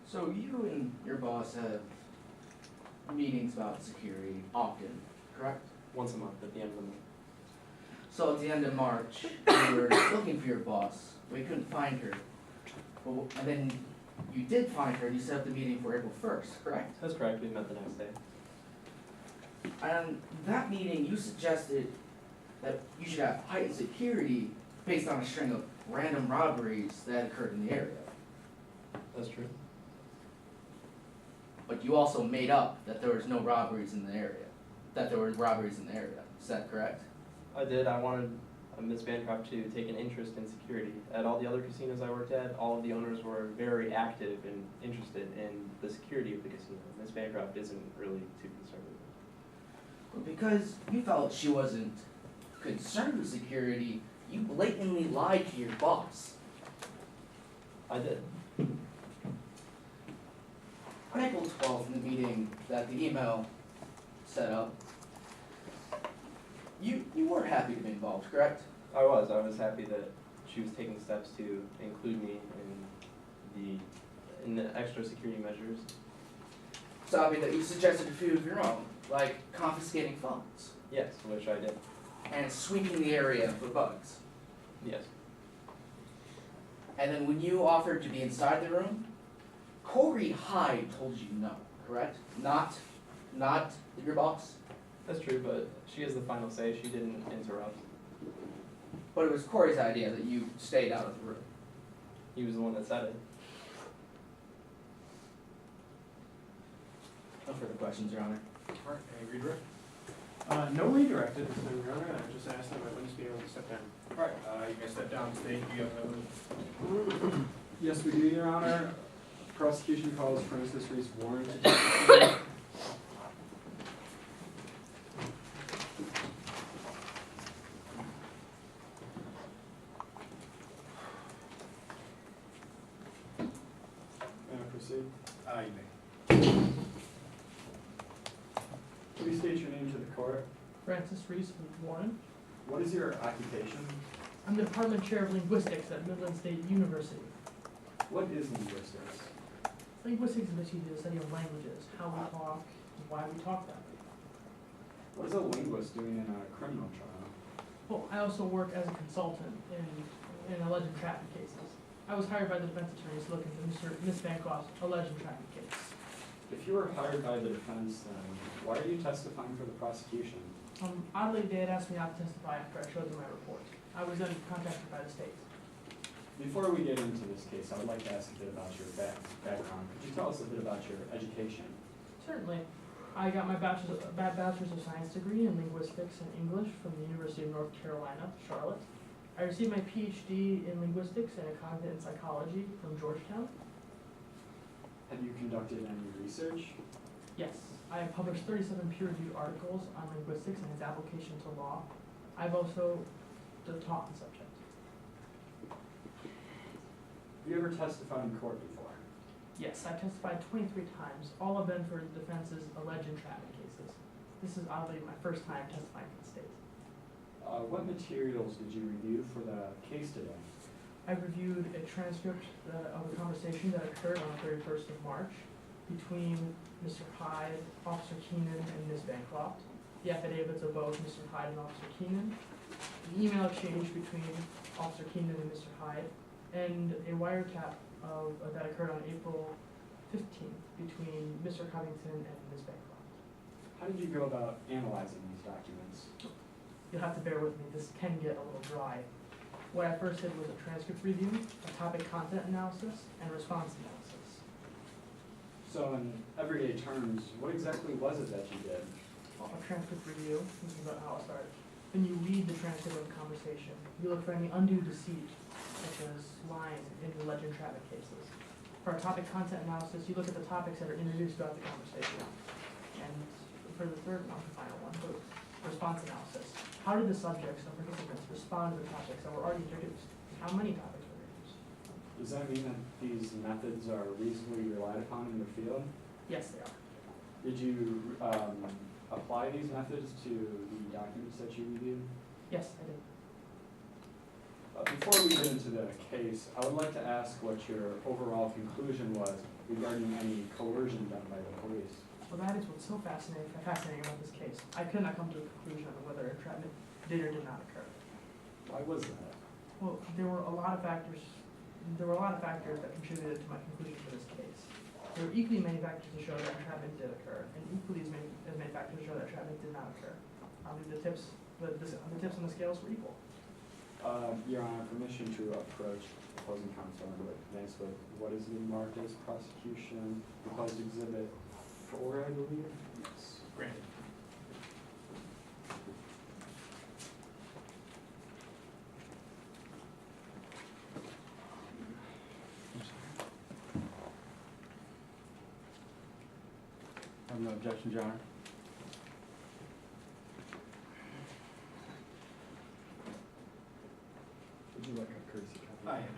So you and your boss have meetings about security often, correct? Once a month at the end of the month. So at the end of March, you were looking for your boss, but you couldn't find her. Well, and then you did find her and you set up the meeting for April 1st, correct? That's correct, we met the next day. And that meeting, you suggested that you should have heightened security based on a string of random robberies that occurred in the area. That's true. But you also made up that there was no robberies in the area, that there were robberies in the area. Is that correct? I did. I wanted Ms. Bancroft to take an interest in security. At all the other casinos I worked at, all of the owners were very active and interested in the security of the casino. Ms. Bancroft isn't really too concerned with it. But because you felt she wasn't concerned with security, you blatantly lied to your boss. I did. On April 12th, in the meeting that the email set up, you were happy to be involved, correct? I was happy that she was taking steps to include me in the extra security measures. So happy that you suggested a few of your own, like confiscating phones Yes, which I did. and sweeping the area for bugs. Yes. And then when you offered to be inside the room, Corey Hyde told you no, correct? Not your boss? That's true, but she has the final say. She didn't interrupt. But it was Corey's idea that you stayed out of the room. He was the one that said it. No further questions, Your Honor. All right, any redirect? No redirected this time, Your Honor. I just asked that my witness be able to step down. All right, you guys step down, state, do you have evidence? Yes, we do, Your Honor. Prosecution calls Francis Reese Warren to testify. May I proceed? You may. Please state your name to the court. Francis Reese Warren. What is your occupation? I'm the Department Chair of Linguistics at Midland State University. What is linguistics? Linguistics is basically the study of languages, how we talk, and why we talk that way. What is a linguist doing in a criminal trial? Well, I also work as a consultant in alleged traffic cases. I was hired by the defense attorneys to look into Ms. Bancroft's alleged traffic case. If you were hired by the defense, then why are you testifying for the prosecution? Oddly, they had asked me not to testify after I showed them my report. I was then contacted by the state. Before we get into this case, I would like to ask a bit about your background. Could you tell us a bit about your education? Certainly. I got my bachelor's of science degree in linguistics and English from the University of North Carolina, Charlotte. I received my PhD in linguistics and a cognitive psychology from Georgetown. Have you conducted any research? Yes, I have published 37 peer-reviewed articles on linguistics and its application to law. I've also taught the subject. Have you ever testified in court before? Yes, I've testified 23 times, all of them for the defense's alleged traffic cases. This is oddly my first time testifying for the state. What materials did you review for the case today? I reviewed a transcript of a conversation that occurred on the 31st of March between Mr. Hyde, Officer Keenan, and Ms. Bancroft. The affidavits of both Mr. Hyde and Officer Keenan. The email exchange between Officer Keenan and Mr. Hyde. And a wiretap that occurred on April 15th between Mr. Covington and Ms. Bancroft. How did you go about analyzing these documents? You'll have to bear with me, this can get a little dry. What I first did was a transcript review, a topic content analysis, and response analysis. So in everyday terms, what exactly was it that you did? A transcript review, this is about how it started. Then you read the transcript of the conversation. You look for any undue deceit, such as lying in alleged traffic cases. For a topic content analysis, you look at the topics that are introduced throughout the conversation. And for the third, not the final one, but response analysis. How did the subjects and participants respond to the topics that were already introduced? How many topics were introduced? Does that mean that these methods are reasonably relied upon in your field? Yes, they are. Did you apply these methods to the documents that you reviewed? Yes, I did. Before before we get into the case, I would like to ask what your overall conclusion was regarding any coercion done by the police. Well, that is what's so fascinating about this case. I could not come to a conclusion on whether entrapment did or did not occur. Why was that? Well, there were a lot of factors that contributed to my conclusion for this case. There were equally many factors to show that entrapment did occur, and equally as many factors to show that entrapment did not occur. The tips on the scales were equal. Your Honor, permission to approach opposing counsel and advance with what is being marked as prosecution, proposed exhibit 4, I believe? Yes. Granted. I have no objections, Your Honor. Would you like a courtesy copy? I am.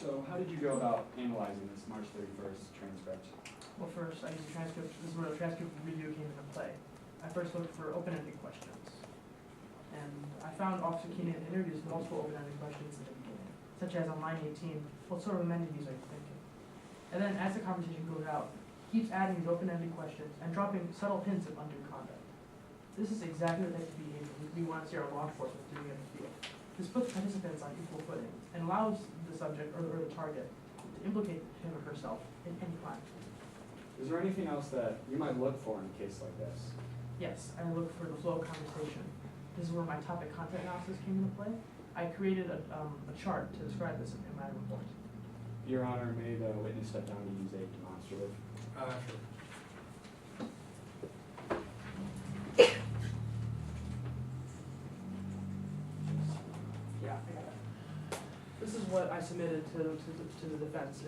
So how did you go about analyzing this March 31st transcript? Well, first, I used a transcript. This is where the transcript review came into play. I first looked for open-ended questions, and I found Officer Keenan introduced multiple open-ended questions at the beginning, such as on line 18, what sort of amenities are you thinking? And then as the conversation goes out, he keeps adding these open-ended questions and dropping subtle hints of undue conduct. This is exactly the type of behavior we want to see our law enforcement doing in the field. This puts participants on equal footing and allows the subject or the target to implicate him or herself in any crime. Is there anything else that you might look for in a case like this? Yes, I look for the flow of conversation. This is where my topic content analysis came into play. I created a chart to describe this in my report. Your Honor, may the witness step down to use a demonstrative? Sure. Yeah, I got it. This is what I submitted to the defense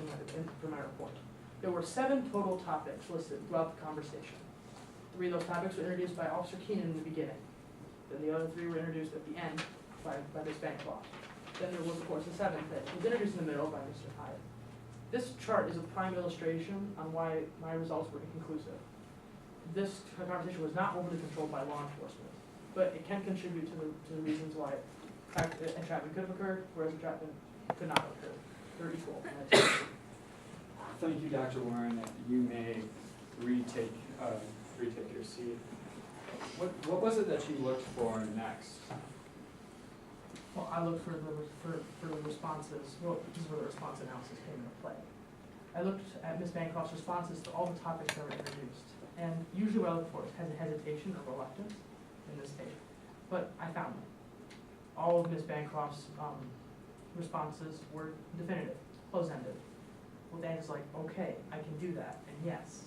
for my report. There were 7 total topics listed throughout the conversation. 3 of those topics were introduced by Officer Keenan in the beginning. Then the other 3 were introduced at the end by Ms. Bancroft. Then there was, of course, the 7th that was introduced in the middle by Mr. Hyatt. This chart is a prime illustration on why my results were inconclusive. This conversation was not overly controlled by law enforcement, but it can contribute to the reasons why entrapment could have occurred, whereas entrapment could not have occurred. They're equal. Thank you, Dr. Warren. You may retake your seat. What was it that you looked for next? Well, I looked for the responses. Well, this is where the response analysis came into play. I looked at Ms. Bancroft's responses to all the topics that were introduced, and usually what I look for is hesitation or reluctance in this case. But I found them. All of Ms. Bancroft's responses were definitive, close-ended. With answers like, okay, I can do that, and yes.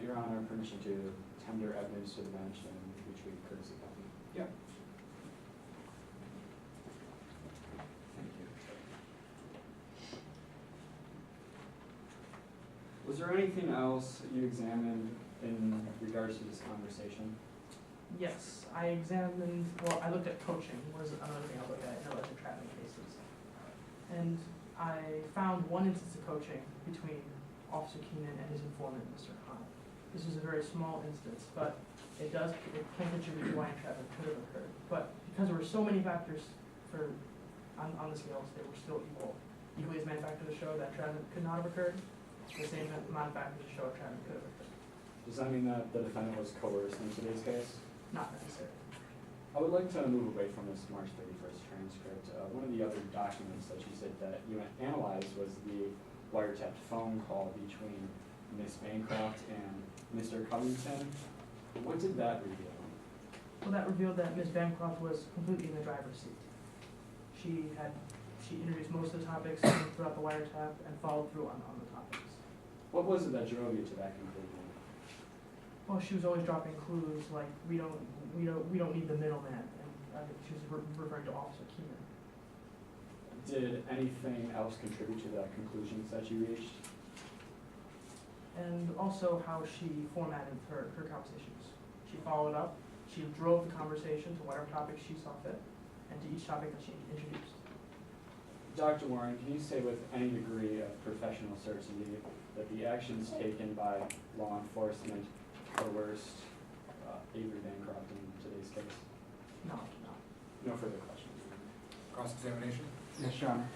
Your Honor, permission to tender evidence to the bench and retrieve courtesy copy. Yeah. Thank you. Was there anything else you examined in regards to this conversation? Yes, I looked at coaching, was another thing I looked at in alleged entrapment cases. And I found one instance of coaching between Officer Keenan and his informant, Mr. Hahn. This was a very small instance, but it can contribute to why entrapment could have occurred. But because there were so many factors on the scales, they were still equally as many factors to show that entrapment could not have occurred, the same amount of factors to show entrapment could have occurred. Does that mean that the defendant was coerced in today's case? Not necessary. I would like to move away from this March 31st transcript. One of the other documents that you said that you analyzed was the wiretapped phone call between Ms. Bancroft and Mr. Covington. What did that reveal? Well, that revealed that Ms. Bancroft was completely in the driver's seat. She introduced most of the topics throughout the wiretap and followed through on the topics. What was it that drove you to that conclusion? Well, she was always dropping clues like we don't need the middleman, and she was referring to Officer Keenan. Did anything else contribute to the conclusions that you reached? And also how she formatted her conversations. She followed up, she drove the conversation to whatever topic she saw fit, and to each topic that she introduced. Dr. Warren, can you say with any degree of professional certainty that the actions taken by law enforcement coerced Avery Bancroft in today's case? No. No further questions. Cross-examination? Yes, Your Honor.